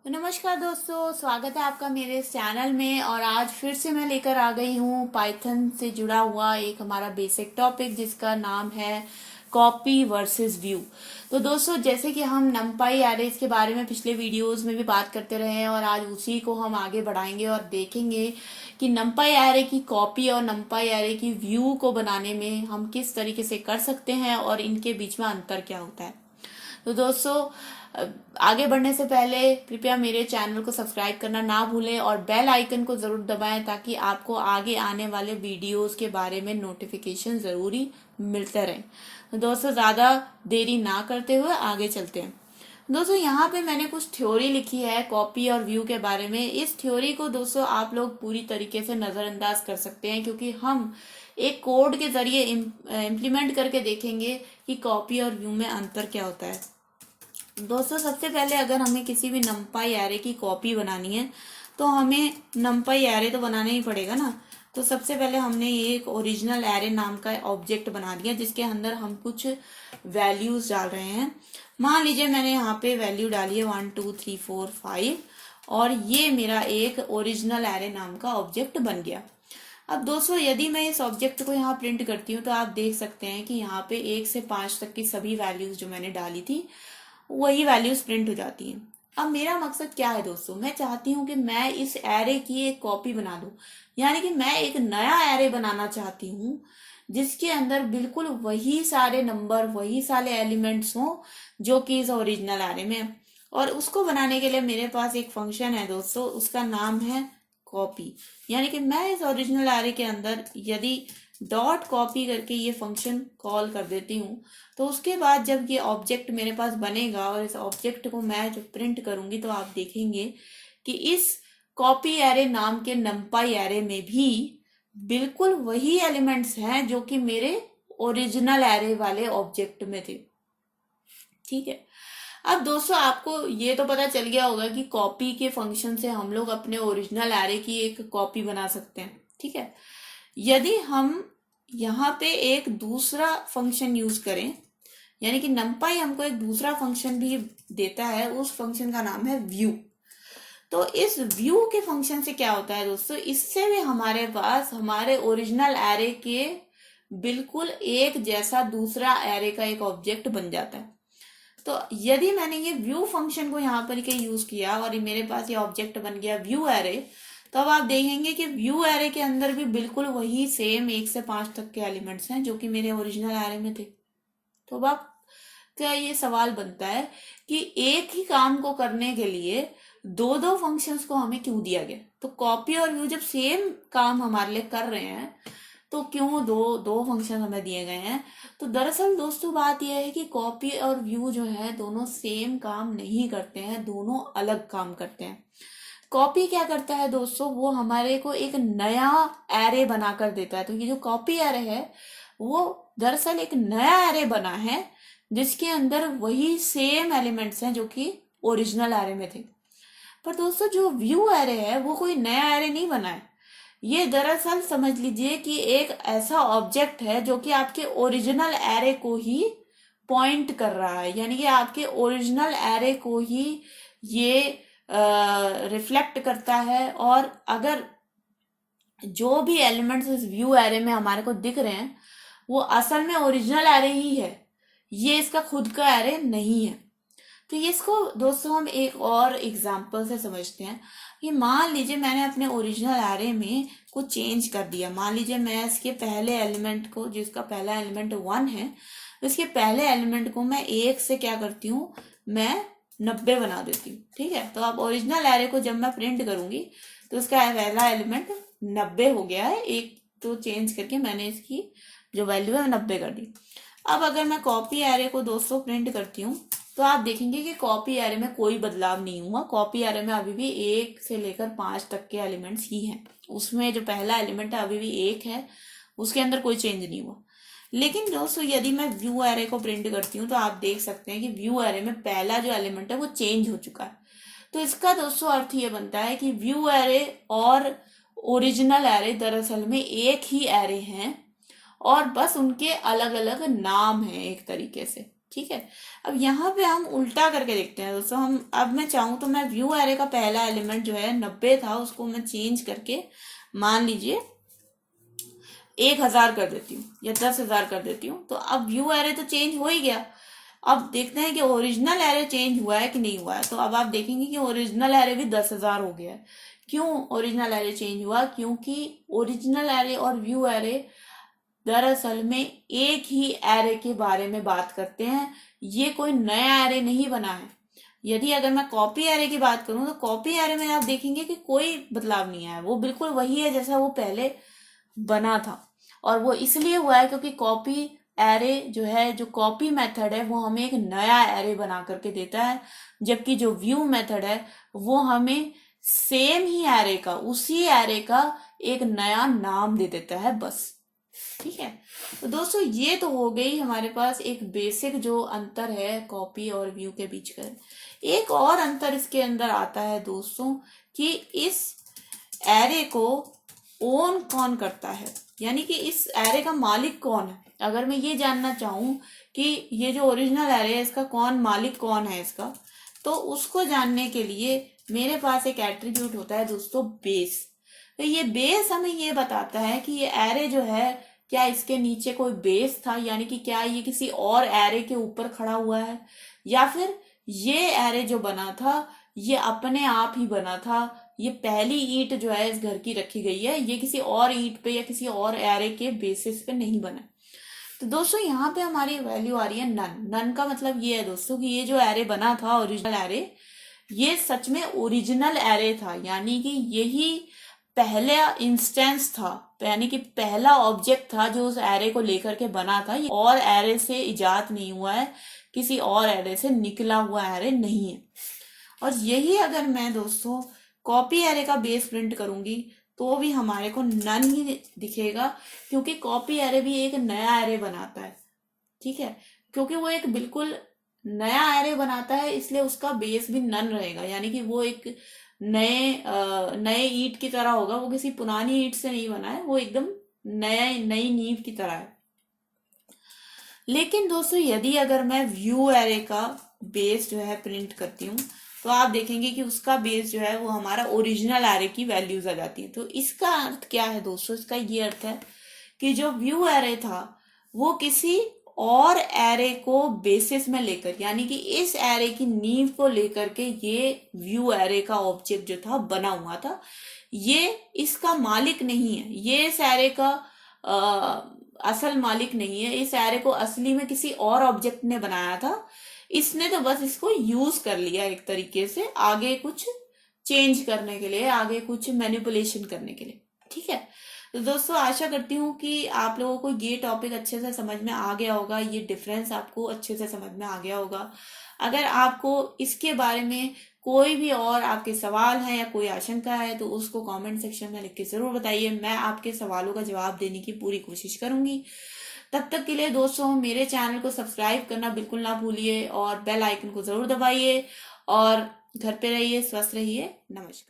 तो नमस्कार दोस्तों, स्वागत है आपका मेरे इस चैनल में। और आज फिर से मैं लेकर आ गई हूँ पाइथन से जुड़ा हुआ एक हमारा बेसिक टॉपिक जिसका नाम है कॉपी वर्सेस व्यू। तो दोस्तों, जैसे कि हम नंपाई एरेज के बारे में पिछले वीडियोस में भी बात करते रहे हैं और आज उसी को हम आगे बढ़ाएंगे और देखेंगे कि नंपाई एरे की कॉपी और नंपाई एरे की व्यू को बनाने में हम किस तरीके से कर सकते हैं और इनके बीच में अंतर क्या होता है। तो दोस्तों, आगे बढ़ने से पहले कृपया मेरे चैनल को सब्सक्राइब करना ना भूलें और बेल आइकन को जरूर दबाएं ताकि आपको आगे आने वाले वीडियोस के बारे में नोटिफिकेशन जरूरी मिलते रहे। तो दोस्तों, ज्यादा देरी ना करते हुए आगे चलते हैं। दोस्तों, यहाँ पे मैंने कुछ थ्योरी लिखी है कॉपी और व्यू के बारे में। इस थ्योरी को दोस्तों आप लोग पूरी तरीके से नजरअंदाज कर सकते हैं क्योंकि हम एक कोड के जरिए इम्प्लीमेंट करके देखेंगे कि कॉपी और व्यू में अंतर क्या होता है। दोस्तों, सबसे पहले अगर हमें किसी भी नंपाई एरे की कॉपी बनानी है तो हमें नंपाई एरे तो बनाना ही पड़ेगा ना। तो सबसे पहले हमने ये एक ओरिजिनल एरे नाम का ऑब्जेक्ट बना दिया जिसके अंदर हम कुछ वैल्यूज डाल रहे हैं। मान लीजिए मैंने यहाँ पे वैल्यू डाली है 1 2 3 4 5 और ये मेरा एक ओरिजिनल एरे नाम का ऑब्जेक्ट बन गया। अब दोस्तों, यदि मैं इस ऑब्जेक्ट को यहाँ प्रिंट करती हूँ तो आप देख सकते हैं कि यहाँ पे 1 से 5 तक की सभी वैल्यूज जो मैंने डाली थी वही वैल्यूज प्रिंट हो जाती हैं। अब मेरा मकसद क्या है दोस्तों, मैं चाहती हूँ कि मैं इस एरे की एक कॉपी बना दूं, यानी कि मैं एक नया एरे बनाना चाहती हूँ जिसके अंदर बिल्कुल वही सारे नंबर वही सारे एलिमेंट्स हों जो कि इस ओरिजिनल एरे में है। और उसको बनाने के लिए मेरे पास एक फंक्शन है दोस्तों, उसका नाम है कॉपी। यानी कि मैं इस ओरिजिनल एरे के अंदर यदि डॉट कॉपी करके ये फंक्शन कॉल कर देती हूँ तो उसके बाद जब ये ऑब्जेक्ट मेरे पास बनेगा और इस ऑब्जेक्ट को मैं जब प्रिंट करूंगी तो आप देखेंगे कि इस कॉपी एरे नाम के नंपाई एरे में भी बिल्कुल वही एलिमेंट्स हैं जो कि मेरे ओरिजिनल एरे वाले ऑब्जेक्ट में थे। ठीक है। अब दोस्तों, आपको ये तो पता चल गया होगा कि कॉपी के फंक्शन से हम लोग अपने ओरिजिनल एरे की एक कॉपी बना सकते हैं। ठीक है। यदि हम यहाँ पे एक दूसरा फंक्शन यूज करें, यानी कि नंपाई हमको एक दूसरा फंक्शन भी देता है, उस फंक्शन का नाम है व्यू। तो इस व्यू के फंक्शन से क्या होता है दोस्तों, इससे भी हमारे पास हमारे ओरिजिनल एरे के बिल्कुल एक जैसा दूसरा एरे का एक ऑब्जेक्ट बन जाता है। तो यदि मैंने ये व्यू फंक्शन को यहाँ पर के यूज किया और मेरे पास ये ऑब्जेक्ट बन गया व्यू एरे, तो अब आप देखेंगे कि व्यू एरे के अंदर भी बिल्कुल वही सेम 1 से 5 तक के एलिमेंट्स हैं जो कि मेरे ओरिजिनल एरे में थे। तो अब आप क्या ये सवाल बनता है कि एक ही काम को करने के लिए दो दो फंक्शंस को हमें क्यों दिया गया। तो कॉपी और व्यू जब सेम काम हमारे लिए कर रहे हैं तो क्यों दो दो फंक्शन हमें दिए गए हैं। तो दरअसल दोस्तों, बात यह है कि कॉपी और व्यू जो है दोनों सेम काम नहीं करते हैं, दोनों अलग काम करते हैं। कॉपी क्या करता है दोस्तों, वो हमारे को एक नया एरे बनाकर देता है। तो ये जो कॉपी एरे है वो दरअसल एक नया एरे बना है जिसके अंदर वही सेम एलिमेंट्स हैं जो कि ओरिजिनल एरे में थे। पर दोस्तों, जो व्यू एरे है वो कोई नया एरे नहीं बना है। ये दरअसल समझ लीजिए कि एक ऐसा ऑब्जेक्ट है जो कि आपके ओरिजिनल एरे को ही पॉइंट कर रहा है, यानी कि आपके ओरिजिनल एरे को ही ये रिफ्लेक्ट करता है। और अगर जो भी एलिमेंट्स इस व्यू एरे में हमारे को दिख रहे हैं वो असल में ओरिजिनल एरे ही है, ये इसका खुद का एरे नहीं है। तो ये इसको दोस्तों हम एक और एग्जांपल से समझते हैं कि मान लीजिए मैंने अपने ओरिजिनल एरे में कुछ चेंज कर दिया। मान लीजिए मैं इसके पहले एलिमेंट को, जिसका पहला एलिमेंट 1 है, इसके पहले एलिमेंट को मैं 1 से क्या करती हूँ, मैं 90 बना देती हूँ। ठीक है। तो अब ओरिजिनल एरे को जब मैं प्रिंट करूंगी तो इसका पहला एलिमेंट 90 हो गया है। एक तो चेंज करके मैंने इसकी जो वैल्यू है 90 कर दी। अब अगर मैं कॉपी एरे को दोस्तों प्रिंट करती हूँ तो आप देखेंगे कि कॉपी एरे में कोई बदलाव नहीं हुआ। कॉपी एरे में अभी भी 1 से लेकर 5 तक के एलिमेंट्स ही हैं। उसमें जो पहला एलिमेंट है अभी भी 1 है, उसके अंदर कोई चेंज नहीं हुआ। लेकिन दोस्तों, यदि मैं व्यू एरे को प्रिंट करती हूँ तो आप देख सकते हैं कि व्यू एरे में पहला जो एलिमेंट है वो चेंज हो चुका है। तो इसका दोस्तों अर्थ ये बनता है कि व्यू एरे और ओरिजिनल एरे दरअसल में एक ही एरे हैं और बस उनके अलग अलग नाम हैं एक तरीके से। ठीक है। अब यहाँ पे हम उल्टा करके देखते हैं दोस्तों। अब मैं चाहूँ तो मैं व्यू एरे का पहला एलिमेंट जो है 90 था, उसको मैं चेंज करके मान लीजिए 1000 कर देती हूँ या 10,000 कर देती हूँ। तो अब व्यू एरे तो चेंज हो ही गया। अब देखते हैं कि ओरिजिनल एरे चेंज हुआ है कि नहीं हुआ है। तो अब आप देखेंगे कि ओरिजिनल एरे भी 10,000 हो गया है। क्यों ओरिजिनल एरे चेंज हुआ? क्योंकि ओरिजिनल एरे और व्यू एरे दरअसल में एक ही एरे के बारे में बात करते हैं। ये कोई नया एरे नहीं बना है। यदि अगर मैं कॉपी एरे की बात करूं तो कॉपी एरे में आप देखेंगे कि कोई बदलाव नहीं आया, वो बिल्कुल वही है जैसा वो पहले बना था। और वो इसलिए हुआ है क्योंकि कॉपी एरे जो है, जो कॉपी मेथड है, वो हमें एक नया एरे बना करके देता है, जबकि जो व्यू मेथड है वो हमें सेम ही एरे का, उसी एरे का एक नया नाम दे देता है बस। ठीक है। तो दोस्तों ये तो हो गई हमारे पास एक बेसिक जो अंतर है कॉपी और व्यू के बीच का। एक और अंतर इसके अंदर आता है दोस्तों कि इस एरे को ओन कौन करता है, यानी कि इस एरे का मालिक कौन है। अगर मैं ये जानना चाहूं कि ये जो ओरिजिनल एरे है इसका कौन मालिक कौन है इसका, तो उसको जानने के लिए मेरे पास एक एट्रीब्यूट होता है दोस्तों, बेस। तो ये बेस हमें ये बताता है कि ये एरे जो है, क्या इसके नीचे कोई बेस था, यानी कि क्या ये किसी और एरे के ऊपर खड़ा हुआ है, या फिर ये एरे जो बना था ये अपने आप ही बना था। ये पहली ईंट जो है इस घर की रखी गई है, ये किसी और ईंट पे या किसी और एरे के बेसिस पे नहीं बना। तो दोस्तों यहाँ पे हमारी वैल्यू आ रही है नन। नन का मतलब ये है दोस्तों कि ये जो एरे बना था ओरिजिनल एरे, ये सच में ओरिजिनल एरे था, यानी कि यही पहला इंस्टेंस था, यानी कि पहला ऑब्जेक्ट था जो उस एरे को लेकर के बना था। ये और एरे से इजाद नहीं हुआ है, किसी और एरे से निकला हुआ एरे नहीं है। और यही अगर मैं दोस्तों कॉपी एरे का बेस प्रिंट करूंगी तो भी हमारे को नन ही दिखेगा, क्योंकि कॉपी एरे भी एक नया एरे बनाता है। ठीक है, क्योंकि वो एक बिल्कुल नया एरे बनाता है, इसलिए उसका बेस भी नन रहेगा, यानी कि वो एक नए ईंट की तरह होगा। वो किसी पुरानी ईंट से नहीं बना है, वो एकदम नई नींव की तरह है। लेकिन दोस्तों यदि अगर मैं व्यू एरे का बेस जो है प्रिंट करती हूँ तो आप देखेंगे कि उसका बेस जो है वो हमारा ओरिजिनल एरे की वैल्यूज आ जाती है। तो इसका अर्थ क्या है दोस्तों? इसका ये अर्थ है कि जो व्यू एरे था वो किसी और एरे को बेसिस में लेकर, यानी कि इस एरे की नींव को लेकर के ये व्यू एरे का ऑब्जेक्ट जो था बना हुआ था। ये इसका मालिक नहीं है, ये इस एरे का असल मालिक नहीं है। इस एरे को असली में किसी और ऑब्जेक्ट ने बनाया था, इसने तो बस इसको यूज कर लिया एक तरीके से आगे कुछ चेंज करने के लिए, आगे कुछ मैनिपुलेशन करने के लिए। ठीक है। तो दोस्तों आशा करती हूँ कि आप लोगों को ये टॉपिक अच्छे से समझ में आ गया होगा, ये डिफरेंस आपको अच्छे से समझ में आ गया होगा। अगर आपको इसके बारे में कोई भी और आपके सवाल है या कोई आशंका है तो उसको कमेंट सेक्शन में लिख के जरूर बताइए। मैं आपके सवालों का जवाब देने की पूरी कोशिश करूंगी। तब तक के लिए दोस्तों मेरे चैनल को सब्सक्राइब करना बिल्कुल ना भूलिए और बेल आइकन को जरूर दबाइए और घर पे रहिए, स्वस्थ रहिए। नमस्कार।